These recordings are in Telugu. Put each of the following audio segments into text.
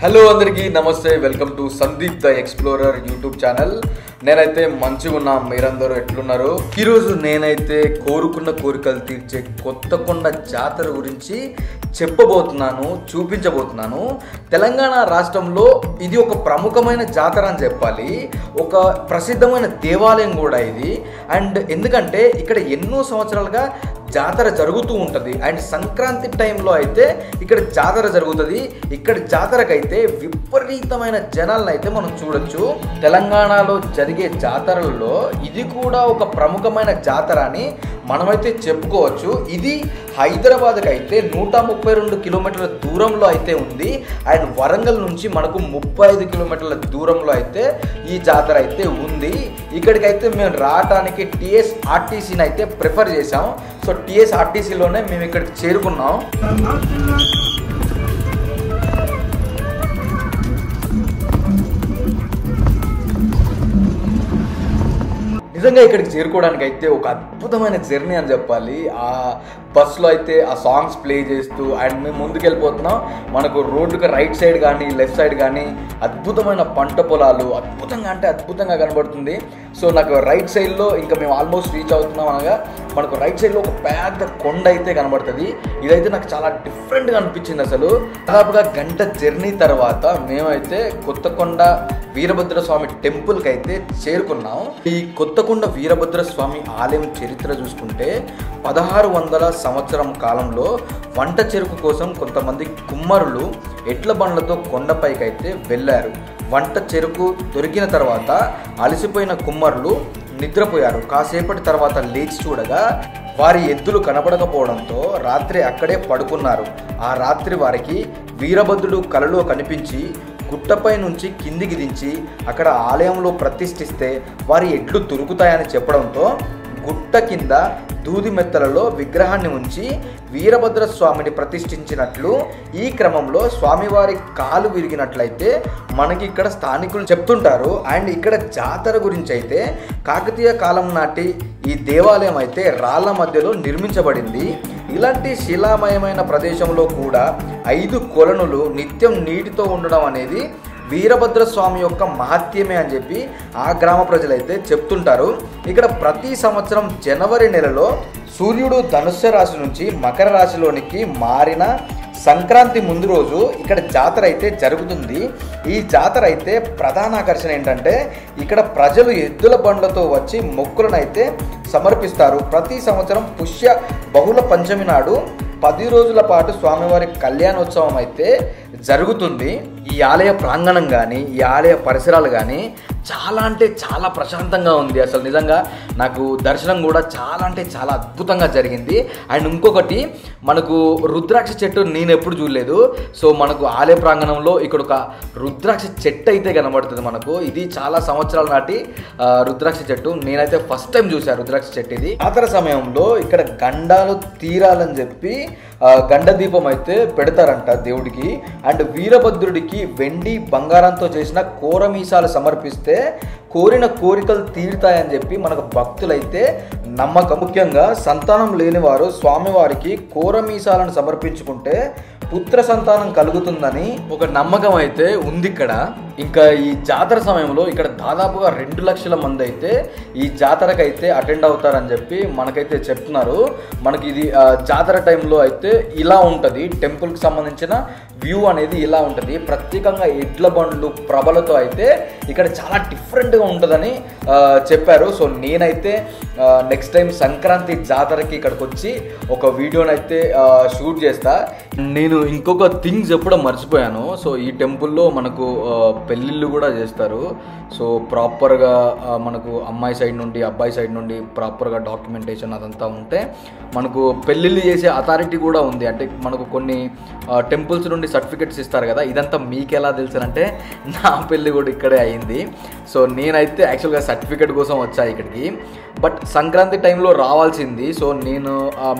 హలో అందరికీ నమస్తే, welcome to Sandeep the explorer YouTube channel. నేనైతే మంచిగా ఉన్నా, మీరందరూ ఎట్లున్నారు? ఈరోజు నేనైతే కోరుకున్న కోరికలు తీర్చే కొత్తకొండ జాతర గురించి చెప్పబోతున్నాను, చూపించబోతున్నాను. తెలంగాణ రాష్ట్రంలో ఇది ఒక ప్రముఖమైన జాతర అని చెప్పాలి, ఒక ప్రసిద్ధమైన దేవాలయం కూడా ఇది. అండ్ ఎందుకంటే ఇక్కడ ఎన్నో సంవత్సరాలుగా జాతర జరుగుతూ ఉంటుంది. అండ్ సంక్రాంతి టైంలో అయితే ఇక్కడ జాతర జరుగుతుంది. ఇక్కడ జాతరకైతే విపరీతమైన జనాలను అయితే మనం చూడొచ్చు. తెలంగాణలో జరిగే జాతరలలో ఇది కూడా ఒక ప్రముఖమైన జాతర అని మనమైతే చెప్పుకోవచ్చు. ఇది హైదరాబాద్కి అయితే 132 కిలోమీటర్ల దూరంలో అయితే ఉంది. అండ్ వరంగల్ నుంచి మనకు 35 కిలోమీటర్ల దూరంలో అయితే ఈ జాతర అయితే ఉంది. ఇక్కడికైతే మేము రావడానికి టీఎస్ఆర్టీసీని అయితే ప్రిఫర్ చేసాం. సో టీఎస్ఆర్టీసీలోనే మేము ఇక్కడికి చేరుకున్నాం. నిజంగా ఇక్కడికి చేరుకోవడానికి అయితే ఒక అద్భుతమైన జర్నీ అని చెప్పాలి. ఆ బస్సులో అయితే ఆ సాంగ్స్ ప్లే చేస్తూ అండ్ మేము ముందుకు వెళ్ళిపోతున్నాం. మనకు రోడ్డుకి రైట్ సైడ్ కానీ లెఫ్ట్ సైడ్ కానీ అద్భుతమైన పంట పొలాలు అద్భుతంగా కనబడుతుంది. సో నాకు రైట్ సైడ్లో ఇంకా మేము ఆల్మోస్ట్ రీచ్ అవుతున్నాం అనగా మనకు రైట్ సైడ్లో ఒక పెద్ద కొండ అయితే కనబడుతుంది. ఇదైతే నాకు చాలా డిఫరెంట్గా అనిపించింది. అసలు దాదాపుగా గంట జర్నీ తర్వాత మేమైతే కొత్తకొండ వీరభద్రస్వామి టెంపుల్కి అయితే చేరుకున్నాం. ఈ కొత్తకొండ వీరభద్రస్వామి ఆలయం చరిత్ర చూసుకుంటే 1600 సంవత్సరం కాలంలో వంట చెరుకు కోసం కొంతమంది కుమ్మరులు ఎడ్ల బండ్లతో కొండపైకి అయితే వెళ్ళారు. వంట చెరుకు దొరికిన తర్వాత అలసిపోయిన కుమ్మరులు నిద్రపోయారు. కాసేపటి తర్వాత లేచి చూడగా వారి ఎద్దులు కనపడకపోవడంతో రాత్రి అక్కడే పడుకున్నారు. ఆ రాత్రి వారికి వీరభద్రుడు కలలో కనిపించి గుట్టపై నుంచి కిందికి దించి అక్కడ ఆలయంలో ప్రతిష్ఠిస్తే వారి ఎడ్లు దొరుకుతాయని చెప్పడంతో గుట్ట కింద దూది మెత్తలలో విగ్రహాన్ని ఉంచి వీరభద్రస్వామిని ప్రతిష్ఠించినట్లు ఈ క్రమంలో స్వామివారి కాలు విరిగినట్లయితే మనకి ఇక్కడ స్థానికులు చెప్తుంటారు. అండ్ ఇక్కడ జాతర గురించి అయితే కాకతీయ కాలం నాటి ఈ దేవాలయం అయితే రాళ్ల మధ్యలో నిర్మించబడింది. ఇలాంటి శిలామయమైన ప్రదేశంలో కూడా 5 కొలనులు నిత్యం నీటితో ఉండడం అనేది వీరభద్రస్వామి యొక్క మహత్యమే అని చెప్పి ఆ గ్రామ ప్రజలైతే చెప్తుంటారు. ఇక్కడ ప్రతి సంవత్సరం జనవరి నెలలో సూర్యుడు ధనుస్సు రాశి నుంచి మకర రాశిలోనికి మారిన సంక్రాంతి ముందు రోజు ఇక్కడ జాతర అయితే జరుగుతుంది. ఈ జాతర అయితే ప్రధాన ఆకర్షణ ఏంటంటే ఇక్కడ ప్రజలు ఎద్దుల బండ్లతో వచ్చి మొక్కులను అయితే సమర్పిస్తారు. ప్రతి సంవత్సరం పుష్య బహుళ పంచమి నాడు 10 రోజుల పాటు స్వామివారి కళ్యాణోత్సవం అయితే జరుగుతుంది. ఈ ఆలయ ప్రాంగణం కానీ ఈ ఆలయ పరిసరాలు కానీ చాలా ప్రశాంతంగా ఉంది. అసలు నిజంగా నాకు దర్శనం కూడా చాలా అద్భుతంగా జరిగింది. అండ్ ఇంకొకటి, మనకు రుద్రాక్ష చెట్టు నేను ఎప్పుడు చూడలేదు. సో మనకు ఆలయ ప్రాంగణంలో ఇక్కడ ఒక రుద్రాక్ష చెట్టు అయితే కనబడుతుంది మనకు. ఇది చాలా సంవత్సరాల నాటి రుద్రాక్ష చెట్టు. నేనైతే ఫస్ట్ టైం చూసాను రుద్రాక్ష చెట్టు. ఇది జాతర సమయంలో ఇక్కడ గండాలు తీరాలని చెప్పి గండ దీపం అయితే పెడతారంట దేవుడికి. అండ్ వీరభద్రుడికి వెండి బంగారంతో చేసిన కోరమీసాలు సమర్పిస్తే కోరిన కోరికలు తీరుతాయని చెప్పి మనకు భక్తులైతే నమ్మకం. ముఖ్యంగా సంతానం లేని వారు స్వామివారికి కోరమీసాలను సమర్పించుకుంటే పుత్ర సంతానం కలుగుతుందని ఒక నమ్మకం అయితే ఉంది ఇక్కడ. ఇంకా ఈ జాతర సమయంలో ఇక్కడ దాదాపుగా 2 లక్షల మంది అయితే ఈ జాతరకు అయితే అటెండ్ అవుతారని చెప్పి మనకైతే చెప్తున్నారు. మనకి ఇది జాతర టైంలో అయితే ఇలా ఉంటుంది. టెంపుల్కి సంబంధించిన వ్యూ అనేది ఇలా ఉంటుంది. ప్రత్యేకంగా ఎడ్ల బండ్లు ప్రభలతో అయితే ఇక్కడ చాలా డిఫరెంట్గా ఉంటుందని చెప్పారు. సో నేనైతే నెక్స్ట్ టైం సంక్రాంతి జాతరకి ఇక్కడికి వచ్చి ఒక వీడియోనైతే షూట్ చేస్తా. నేను ఇంకొక థింగ్ చెప్పడం మర్చిపోయాను. సో ఈ టెంపుల్లో మనకు పెళ్ళిళ్ళు కూడా చేస్తారు. సో ప్రాపర్గా మనకు అమ్మాయి సైడ్ నుండి అబ్బాయి సైడ్ నుండి ప్రాపర్గా డాక్యుమెంటేషన్ అదంతా ఉంటే మనకు పెళ్ళిళ్ళు చేసే అథారిటీ కూడా ఉంది. అంటే మనకు కొన్ని టెంపుల్స్ నుండి సర్టిఫికెట్స్ ఇస్తారు కదా. ఇదంతా మీకు ఎలా తెలుసంటే నా పెళ్ళి కూడా ఇక్కడే అయింది. సో నేనైతే యాక్చువల్గా సర్టిఫికెట్ కోసం వచ్చా ఇక్కడికి. బట్ సంక్రాంతి టైంలో రావాల్సింది. సో నేను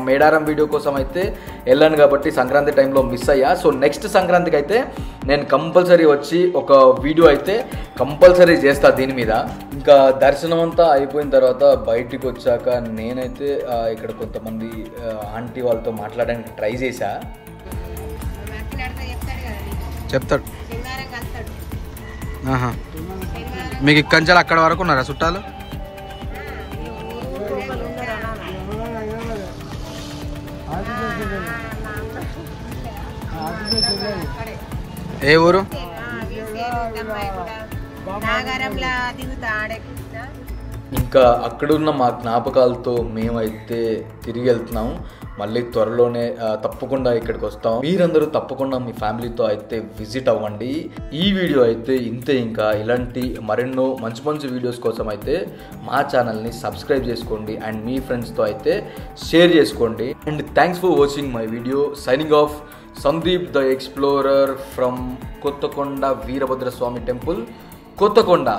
మేడారం వీడియో కోసం అయితే వెళ్ళాను కాబట్టి సంక్రాంతి టైంలో మిస్ అయ్యా. సో నెక్స్ట్ సంక్రాంతికి అయితే నేను కంపల్సరీ వచ్చి ఒక వీడియో అయితే కంపల్సరీ చేస్తా దీని మీద. ఇంకా దర్శనం అంతా అయిపోయిన తర్వాత బయటికి వచ్చాక నేనైతే ఇక్కడ కొంతమంది ఆంటీ వాళ్ళతో మాట్లాడడానికి ట్రై చేశా. చెప్తాడు మీకు ఇక్కంచాలి అక్కడ వరకు ఉన్నారా చుట్టాలు? ఏ ఊరు? ఇంకా అక్కడున్న మా జ్ఞాపకాలతో మేమైతే తిరిగి వెళ్తున్నాము. మళ్ళీ త్వరలోనే తప్పకుండా ఇక్కడికి వస్తాం. మీరందరూ తప్పకుండా మీ ఫ్యామిలీతో అయితే విజిట్ అవ్వండి. ఈ వీడియో అయితే ఇంతే. ఇంకా ఇలాంటి మరెన్నో మంచి మంచి వీడియోస్ కోసం అయితే మా ఛానల్ని సబ్స్క్రైబ్ చేసుకోండి అండ్ మీ ఫ్రెండ్స్తో అయితే షేర్ చేసుకోండి. And thanks for watching my video. Signing off, Sandeep the explorer from Kothakonda Veerabhadraswamy temple, Kothakonda.